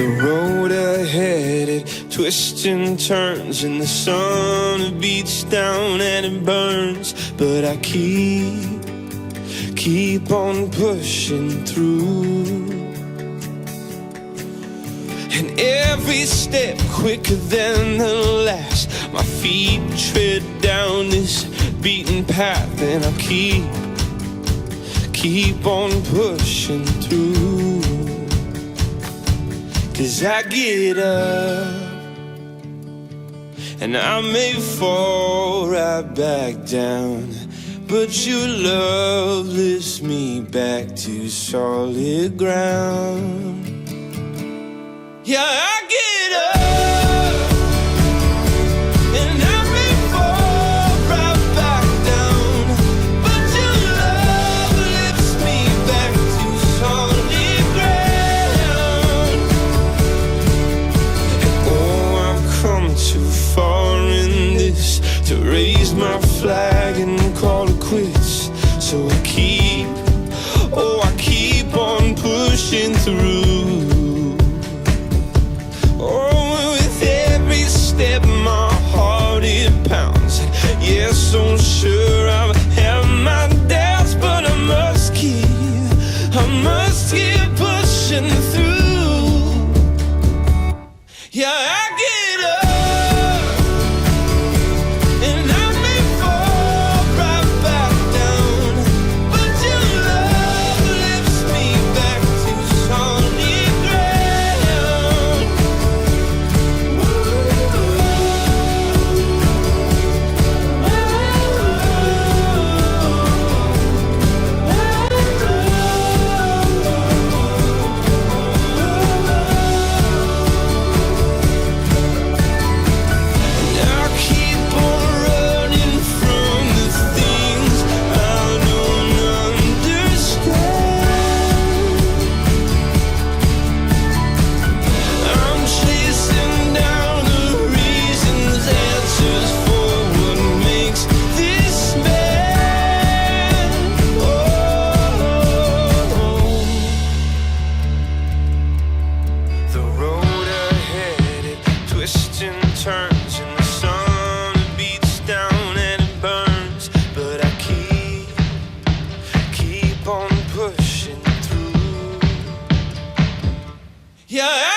The road ahead, it twists and turns, and the sun beats down and it burns. But I keep on pushing through. And every step quicker than the last, my feet tread down this beaten path, and I'll keep on pushing through. 'Cause I get up and I may fall right back down, but your love lifts me back to solid ground. Yeah, I get up and I may fall right back down, but your love lifts me back to solid ground. And oh, I've come too far in this to raise my flag and call it quits. So I keep on pushing through. My heart, it pounds. Yes, so sure I've had my doubts, but I must keep pushing through. Yeah, I get up and I may fall right back down, but your love lifts me back to solid ground. Turns and the sun beats down and it burns, but I keep on pushing through. Yeah.